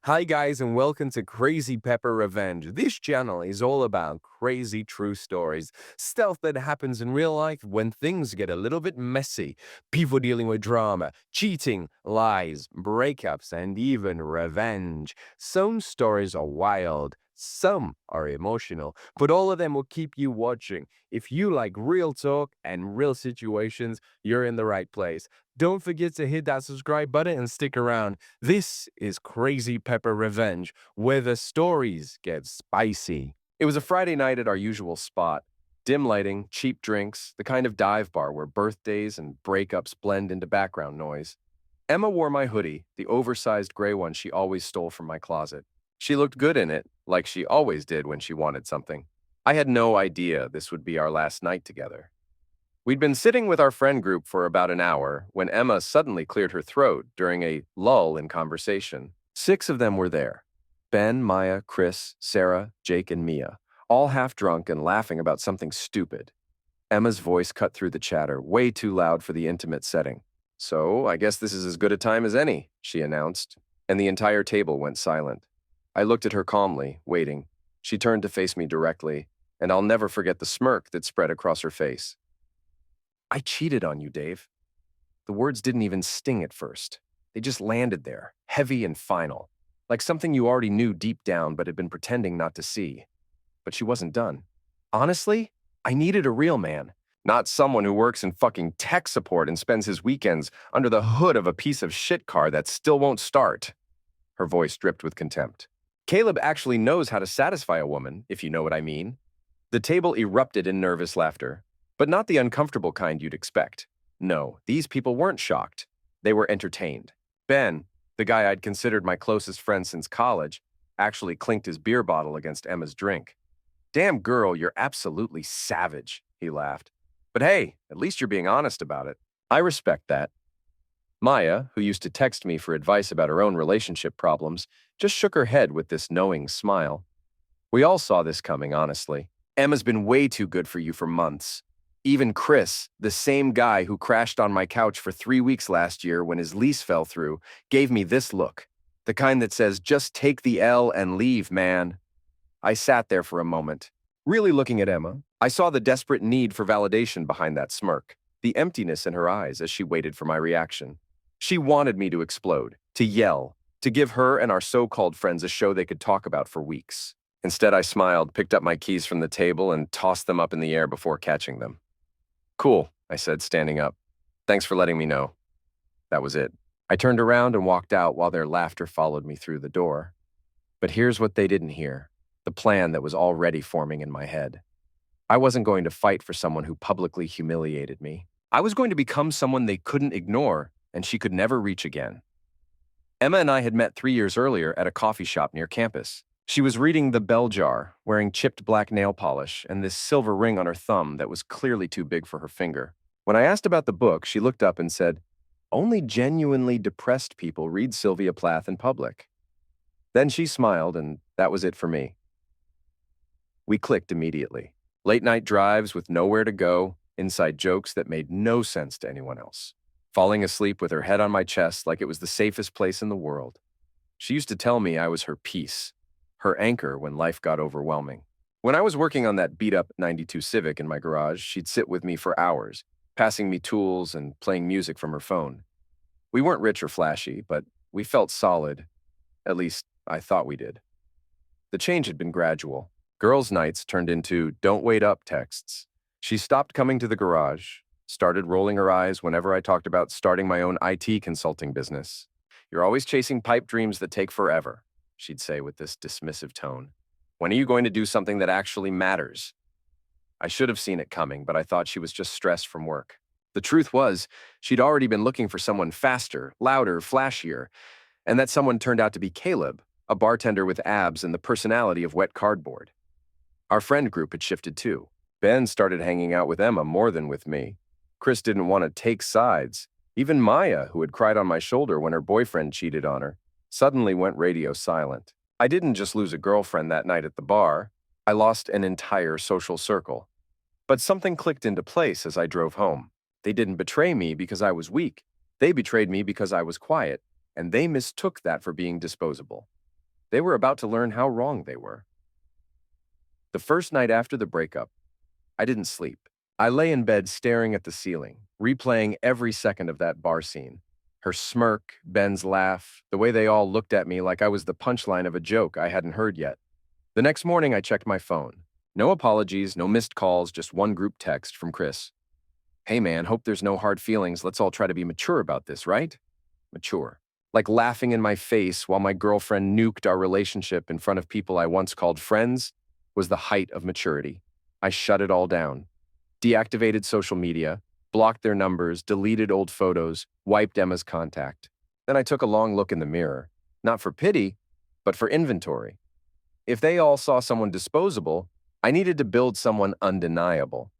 Hi guys and welcome to Crazy Pepper Revenge. This channel is all about crazy true stories, stuff that happens in real life when things get a little bit messy, people dealing with drama, cheating, lies, breakups, and even revenge. Some stories are wild, some are emotional, but all of them will keep you watching. If you like real talk and real situations, you're in the right place. Don't forget to hit that subscribe button and stick around. This is Crazy Pepper Revenge, where the stories get spicy. It was a Friday night at our usual spot. Dim lighting, cheap drinks, the kind of dive bar where birthdays and breakups blend into background noise. Emma wore my hoodie, the oversized gray one she always stole from my closet. She looked good in it, like she always did when she wanted something. I had no idea this would be our last night together. We'd been sitting with our friend group for about an hour when Emma suddenly cleared her throat during a lull in conversation. 6 of them were there: Ben, Maya, Chris, Sarah, Jake, and Mia, all half drunk and laughing about something stupid. Emma's voice cut through the chatter, way too loud for the intimate setting. "So, I guess this is as good a time as any," she announced, and the entire table went silent. I looked at her calmly, waiting. She turned to face me directly, and I'll never forget the smirk that spread across her face. "I cheated on you, Dave." The words didn't even sting at first. They just landed there, heavy and final, like something you already knew deep down but had been pretending not to see. But she wasn't done. "Honestly, I needed a real man, not someone who works in fucking tech support and spends his weekends under the hood of a piece of shit car that still won't start." Her voice dripped with contempt. "Caleb actually knows how to satisfy a woman, if you know what I mean." The table erupted in nervous laughter, but not the uncomfortable kind you'd expect. No, these people weren't shocked. They were entertained. Ben, the guy I'd considered my closest friend since college, actually clinked his beer bottle against Emma's drink. "Damn girl, you're absolutely savage," he laughed. "But hey, at least you're being honest about it." I respect that. Maya, who used to text me for advice about her own relationship problems, just shook her head with this knowing smile. "We all saw this coming, honestly. Emma's been way too good for you for months. Even Chris, the same guy who crashed on my couch for 3 weeks last year when his lease fell through, gave me this look. The kind that says, 'Just take the L and leave, man.'" I sat there for a moment, really looking at Emma. I saw the desperate need for validation behind that smirk, the emptiness in her eyes as she waited for my reaction. She wanted me to explode, to yell, to give her and our so-called friends a show they could talk about for weeks. Instead, I smiled, picked up my keys from the table, and tossed them up in the air before catching them. "Cool," I said, standing up. "Thanks for letting me know." That was it. I turned around and walked out while their laughter followed me through the door. But here's what they didn't hear: the plan that was already forming in my head. I wasn't going to fight for someone who publicly humiliated me. I was going to become someone they couldn't ignore and she could never reach again. Emma and I had met 3 years earlier at a coffee shop near campus. She was reading The Bell Jar, wearing chipped black nail polish and this silver ring on her thumb that was clearly too big for her finger. When I asked about the book, she looked up and said, "Only genuinely depressed people read Sylvia Plath in public." Then she smiled, and that was it for me. We clicked immediately. Late-night drives with nowhere to go, inside jokes that made no sense to anyone else. Falling asleep with her head on my chest like it was the safest place in the world. She used to tell me I was her peace, her anchor when life got overwhelming. When I was working on that beat-up '92 Civic in my garage, she'd sit with me for hours, passing me tools and playing music from her phone. We weren't rich or flashy, but we felt solid. At least, I thought we did. The change had been gradual. Girls' nights turned into "don't wait up" texts. She stopped coming to the garage, started rolling her eyes whenever I talked about starting my own IT consulting business. "You're always chasing pipe dreams that take forever," she'd say with this dismissive tone. "When are you going to do something that actually matters?" I should have seen it coming, but I thought she was just stressed from work. The truth was, she'd already been looking for someone faster, louder, flashier, and that someone turned out to be Caleb, a bartender with abs and the personality of wet cardboard. Our friend group had shifted too. Ben started hanging out with Emma more than with me. Chris didn't want to take sides. Even Maya, who had cried on my shoulder when her boyfriend cheated on her, suddenly went radio silent. I didn't just lose a girlfriend that night at the bar. I lost an entire social circle. But something clicked into place as I drove home. They didn't betray me because I was weak. They betrayed me because I was quiet, and they mistook that for being disposable. They were about to learn how wrong they were. The first night after the breakup, I didn't sleep. I lay in bed staring at the ceiling, replaying every second of that bar scene. Her smirk, Ben's laugh, the way they all looked at me like I was the punchline of a joke I hadn't heard yet. The next morning, I checked my phone. No apologies, no missed calls, just one group text from Chris. Hey man, hope there's no hard feelings. Let's all try to be mature about this, right? Mature. Like laughing in my face while my girlfriend nuked our relationship in front of people I once called friends was the height of maturity. I shut it all down. Deactivated social media, blocked their numbers, deleted old photos, wiped Emma's contact. Then I took a long look in the mirror, not for pity, but for inventory. If they all saw someone disposable, I needed to build someone undeniable.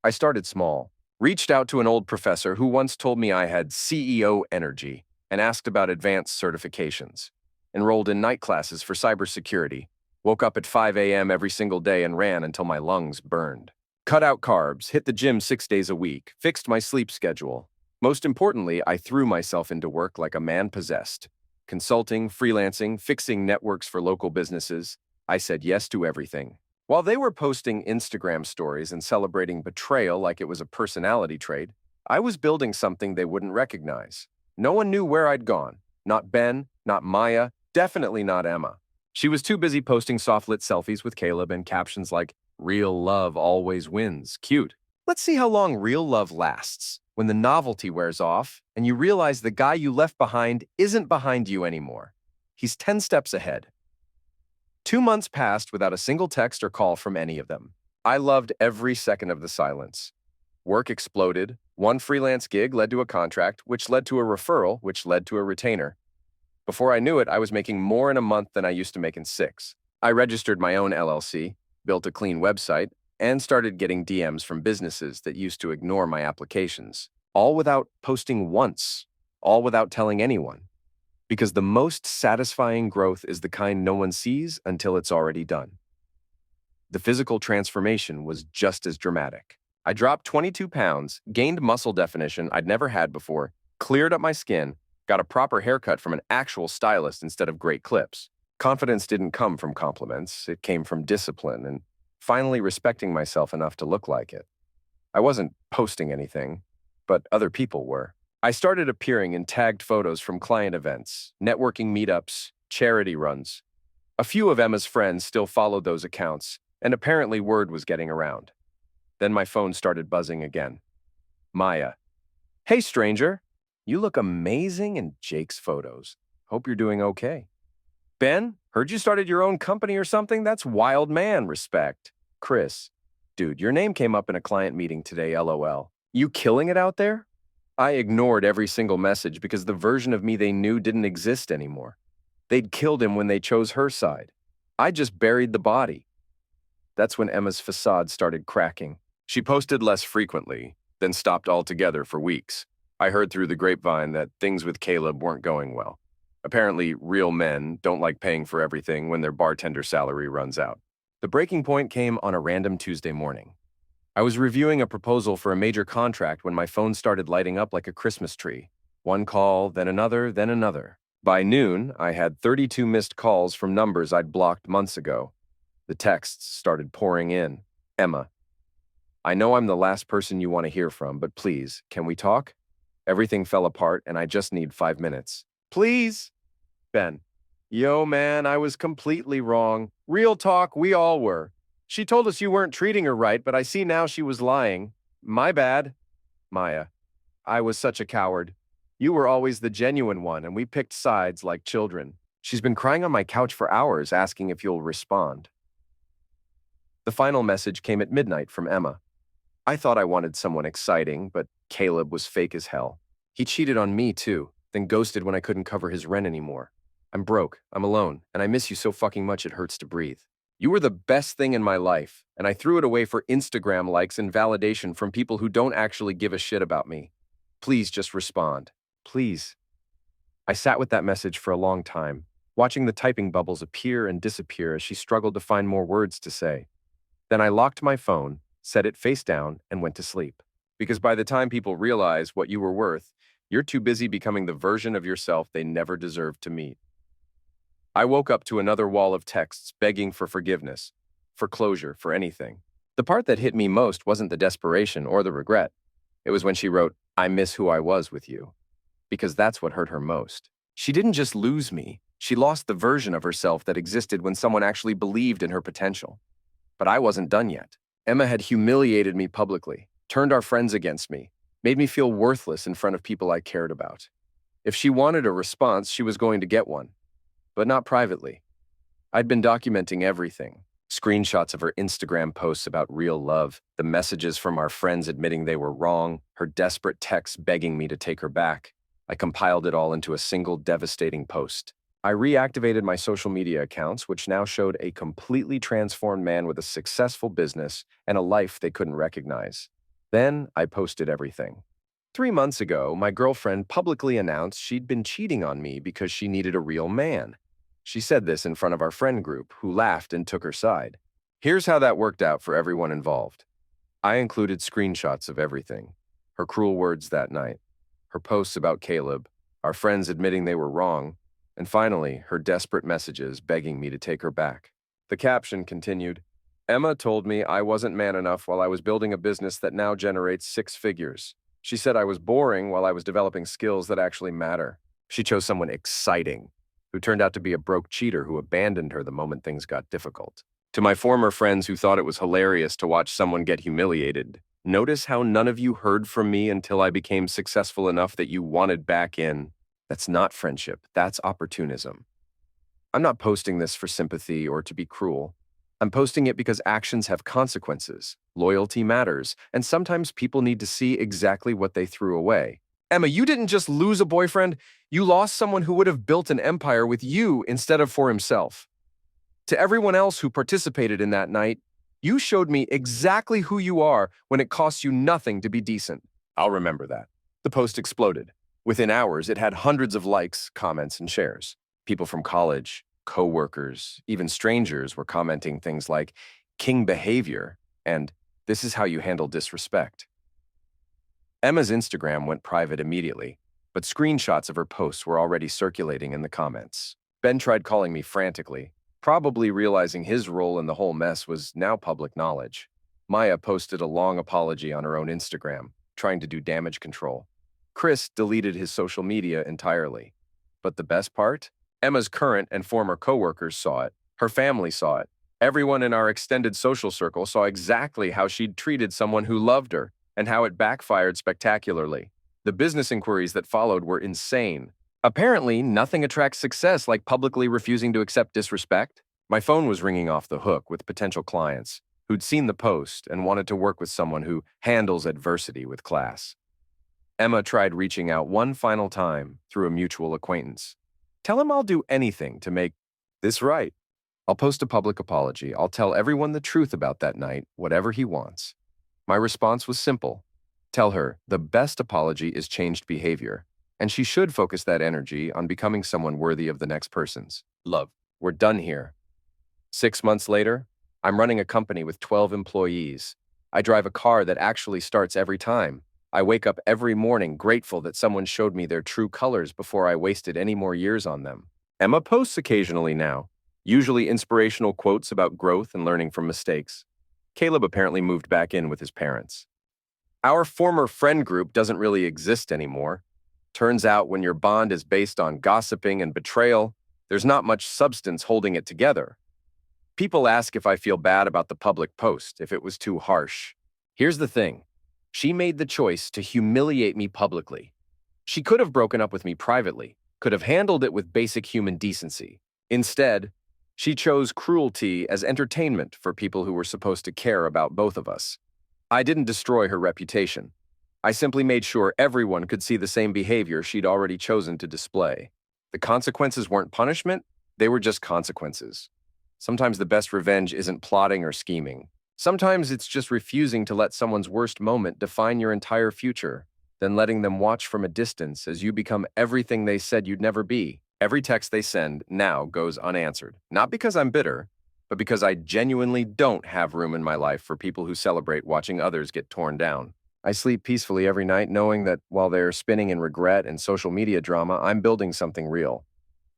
I started small, reached out to an old professor who once told me I had CEO energy and asked about advanced certifications. Enrolled in night classes for cybersecurity, woke up at 5 a.m. every single day and ran until my lungs burned. Cut out carbs, hit the gym 6 days a week, fixed my sleep schedule. Most importantly, I threw myself into work like a man possessed. Consulting, freelancing, fixing networks for local businesses. I said yes to everything. While they were posting Instagram stories and celebrating betrayal like it was a personality trait, I was building something they wouldn't recognize. No one knew where I'd gone. Not Ben, not Maya, definitely not Emma. She was too busy posting soft-lit selfies with Caleb and captions like, "Real love always wins." Cute. Let's see how long real love lasts, when the novelty wears off and you realize the guy you left behind isn't behind you anymore. He's 10 steps ahead. 2 months passed without a single text or call from any of them. I loved every second of the silence. Work exploded. One freelance gig led to a contract, which led to a referral, which led to a retainer. Before I knew it, I was making more in a month than I used to make in 6. I registered my own LLC, built a clean website, and started getting DMs from businesses that used to ignore my applications, all without posting once, all without telling anyone. Because the most satisfying growth is the kind no one sees until it's already done. The physical transformation was just as dramatic. I dropped 22 pounds, gained muscle definition I'd never had before, cleared up my skin, got a proper haircut from an actual stylist instead of great clips. Confidence didn't come from compliments, it came from discipline and finally respecting myself enough to look like it. I wasn't posting anything, but other people were. I started appearing in tagged photos from client events, networking meetups, charity runs. A few of Emma's friends still followed those accounts, and apparently word was getting around. Then my phone started buzzing again. Maya. "Hey, stranger. You look amazing in Jake's photos. Hope you're doing okay." "Ben, heard you started your own company or something? That's wild man, respect." "Chris. Dude, your name came up in a client meeting today, LOL. You killing it out there?" I ignored every single message because the version of me they knew didn't exist anymore. They'd killed him when they chose her side. I just buried the body. That's when Emma's facade started cracking. She posted less frequently, then stopped altogether for weeks. I heard through the grapevine that things with Caleb weren't going well. Apparently, real men don't like paying for everything when their bartender salary runs out. The breaking point came on a random Tuesday morning. I was reviewing a proposal for a major contract when my phone started lighting up like a Christmas tree. One call, then another, then another. By noon, I had 32 missed calls from numbers I'd blocked months ago. The texts started pouring in. "Emma, I know I'm the last person you want to hear from, but please, can we talk? Everything fell apart and I just need 5 minutes. Please." Ben. "Yo, man, I was completely wrong. Real talk, we all were. She told us you weren't treating her right, but I see now she was lying. My bad." Maya. "I was such a coward. You were always the genuine one, and we picked sides like children. She's been crying on my couch for hours asking if you'll respond." The final message came at midnight from Emma. I thought I wanted someone exciting, but Caleb was fake as hell. He cheated on me too, then ghosted when I couldn't cover his rent anymore. "I'm broke, I'm alone, and I miss you so fucking much it hurts to breathe. You were the best thing in my life, and I threw it away for Instagram likes and validation from people who don't actually give a shit about me. Please just respond. Please." I sat with that message for a long time, watching the typing bubbles appear and disappear as she struggled to find more words to say. Then I locked my phone, set it face down, and went to sleep. Because by the time people realize what you were worth, you're too busy becoming the version of yourself they never deserved to meet. I woke up to another wall of texts begging for forgiveness, for closure, for anything. The part that hit me most wasn't the desperation or the regret. It was when she wrote, "I miss who I was with you," because that's what hurt her most. She didn't just lose me, she lost the version of herself that existed when someone actually believed in her potential. But I wasn't done yet. Emma had humiliated me publicly, turned our friends against me, made me feel worthless in front of people I cared about. If she wanted a response, she was going to get one, but not privately. I'd been documenting everything. Screenshots of her Instagram posts about real love, the messages from our friends admitting they were wrong, her desperate texts begging me to take her back. I compiled it all into a single devastating post. I reactivated my social media accounts, which now showed a completely transformed man with a successful business and a life they couldn't recognize. Then I posted everything. 3 months ago, my girlfriend publicly announced she'd been cheating on me because she needed a real man. She said this in front of our friend group, who laughed and took her side. Here's how that worked out for everyone involved. I included screenshots of everything. Her cruel words that night, her posts about Caleb, our friends admitting they were wrong, and finally, her desperate messages begging me to take her back. The caption continued, "Emma told me I wasn't man enough while I was building a business that now generates 6 figures. She said I was boring while I was developing skills that actually matter. She chose someone exciting, who turned out to be a broke cheater who abandoned her the moment things got difficult." To my former friends who thought it was hilarious to watch someone get humiliated, notice how none of you heard from me until I became successful enough that you wanted back in. That's not friendship, that's opportunism. I'm not posting this for sympathy or to be cruel. I'm posting it because actions have consequences, loyalty matters, and sometimes people need to see exactly what they threw away. Emma, you didn't just lose a boyfriend, you lost someone who would have built an empire with you instead of for himself. To everyone else who participated in that night, you showed me exactly who you are when it costs you nothing to be decent. I'll remember that. The post exploded. Within hours, it had hundreds of likes, comments, and shares. People from college, co-workers, even strangers were commenting things like, "King behavior," and "This is how you handle disrespect." Emma's Instagram went private immediately, but screenshots of her posts were already circulating in the comments. Ben tried calling me frantically, probably realizing his role in the whole mess was now public knowledge. Maya posted a long apology on her own Instagram, trying to do damage control. Chris deleted his social media entirely. But the best part? Emma's current and former coworkers saw it. Her family saw it. Everyone in our extended social circle saw exactly how she'd treated someone who loved her and how it backfired spectacularly. The business inquiries that followed were insane. Apparently, nothing attracts success like publicly refusing to accept disrespect. My phone was ringing off the hook with potential clients who'd seen the post and wanted to work with someone who handles adversity with class. Emma tried reaching out one final time through a mutual acquaintance. "Tell him I'll do anything to make this right. I'll post a public apology. I'll tell everyone the truth about that night, whatever he wants." My response was simple. Tell her the best apology is changed behavior, and she should focus that energy on becoming someone worthy of the next person's love. We're done here. 6 months later, I'm running a company with 12 employees. I drive a car that actually starts every time. I wake up every morning grateful that someone showed me their true colors before I wasted any more years on them. Emma posts occasionally now, usually inspirational quotes about growth and learning from mistakes. Caleb apparently moved back in with his parents. Our former friend group doesn't really exist anymore. Turns out when your bond is based on gossiping and betrayal, there's not much substance holding it together. People ask if I feel bad about the public post, if it was too harsh. Here's the thing. She made the choice to humiliate me publicly. She could have broken up with me privately, could have handled it with basic human decency. Instead, she chose cruelty as entertainment for people who were supposed to care about both of us. I didn't destroy her reputation. I simply made sure everyone could see the same behavior she'd already chosen to display. The consequences weren't punishment, they were just consequences. Sometimes the best revenge isn't plotting or scheming. Sometimes it's just refusing to let someone's worst moment define your entire future, then letting them watch from a distance as you become everything they said you'd never be. Every text they send now goes unanswered. Not because I'm bitter, but because I genuinely don't have room in my life for people who celebrate watching others get torn down. I sleep peacefully every night knowing that while they're spinning in regret and social media drama, I'm building something real.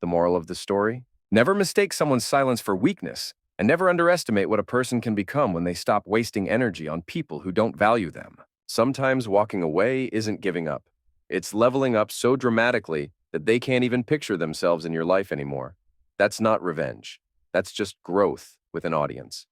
The moral of the story? Never mistake someone's silence for weakness, and never underestimate what a person can become when they stop wasting energy on people who don't value them. Sometimes walking away isn't giving up. It's leveling up so dramatically that they can't even picture themselves in your life anymore. That's not revenge. That's just growth with an audience.